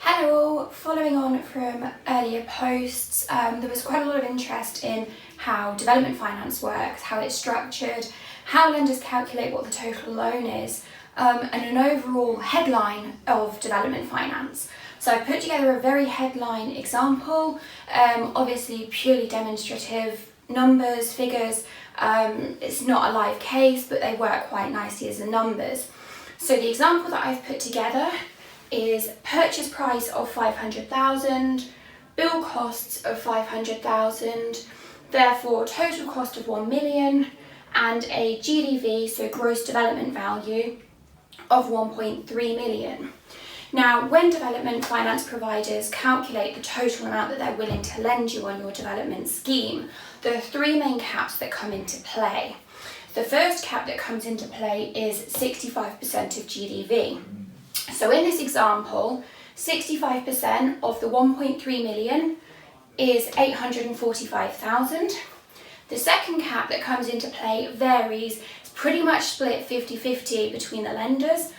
Hello, following on from earlier posts, there was quite a lot of interest in how development finance works, how it's structured, how lenders calculate what the total loan is, and an overall headline of development finance. So I put together a very headline example, obviously purely demonstrative, numbers, figures. It's not a live case, but they work quite nicely as the numbers. So the example that I've put together is purchase price of 500,000, build costs of 500,000, therefore total cost of 1 million, and a GDV, so gross development value, of 1.3 million. Now, when development finance providers calculate the total amount that they're willing to lend you on your development scheme, there are three main caps that come into play. The first cap that comes into play is 65% of GDV. So in this example, 65% of the 1.3 million is 845,000. The second cap that comes into play varies. It's pretty much split 50-50 between the lenders.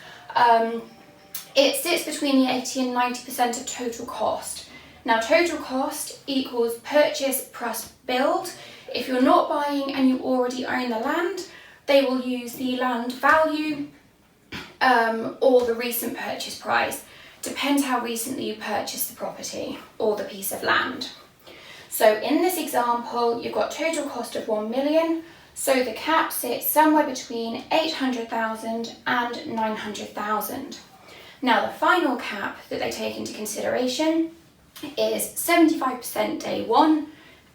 It sits between the 80 and 90% of total cost. Now, total cost equals purchase plus build. If you're not buying and you already own the land, they will use the land value or the recent purchase price. Depends how recently you purchased the property or the piece of land. So in this example, you've got total cost of 1 million. So the cap sits somewhere between 800,000 and 900,000. Now the final cap that they take into consideration is 75% day one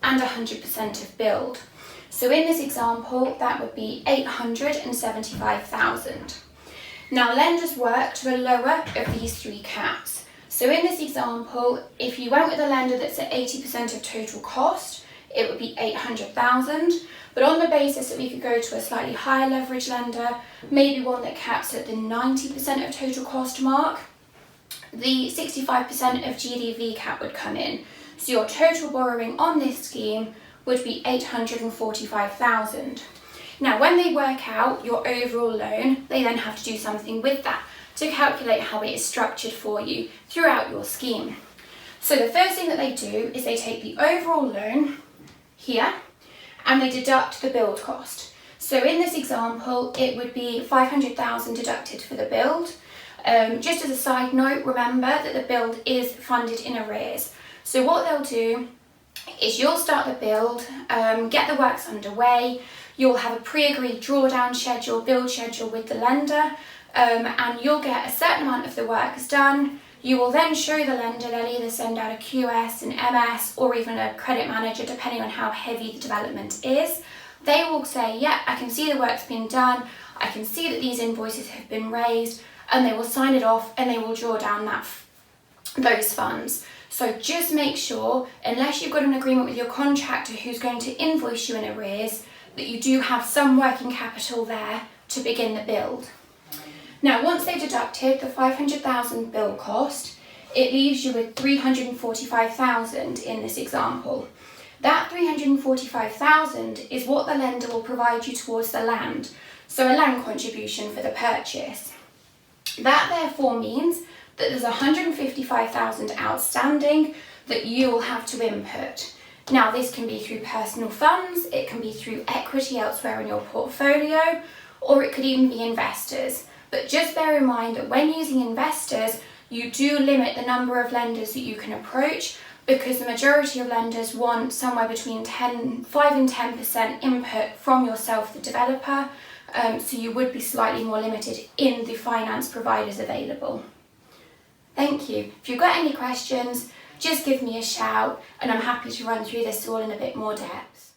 and 100% of build. So in this example, that would be 875,000. Now lenders work to the lower of these three caps. So in this example, if you went with a lender that's at 80% of total cost, it would be 800,000. But on the basis that we could go to a slightly higher leverage lender, maybe one that caps at the 90% of total cost mark, the 65% of GDV cap would come in. So your total borrowing on this scheme would be 845,000. Now, when they work out your overall loan, they then have to do something with that to calculate how it is structured for you throughout your scheme. So the first thing that they do is they take the overall loan here and they deduct the build cost. So in this example, it would be 500,000 deducted for the build. Just as a side note, remember that the build is funded in arrears. So what they'll do is you'll start the build, get the works underway, you'll have a pre-agreed drawdown schedule, build schedule with the lender, and you'll get a certain amount of the works done. You will then show the lender, they'll either send out a QS, an MS, or even a credit manager, depending on how heavy the development is. They will say, yeah, I can see the work's been done, I can see that these invoices have been raised, and they will sign it off and they will draw down those funds. So just make sure, unless you've got an agreement with your contractor who's going to invoice you in arrears, that you do have some working capital there to begin the build. Now, once they've deducted the 500,000 build cost, it leaves you with 345,000 in this example. That 345,000 is what the lender will provide you towards the land, so a land contribution for the purchase. That therefore means that there's 155,000 outstanding that you will have to input. Now, this can be through personal funds, it can be through equity elsewhere in your portfolio, or it could even be investors. But just bear in mind that when using investors, you do limit the number of lenders that you can approach, because the majority of lenders want somewhere between 5 and 10% input from yourself, the developer, so you would be slightly more limited in the finance providers available. Thank you. If you've got any questions, just give me a shout and I'm happy to run through this all in a bit more depth.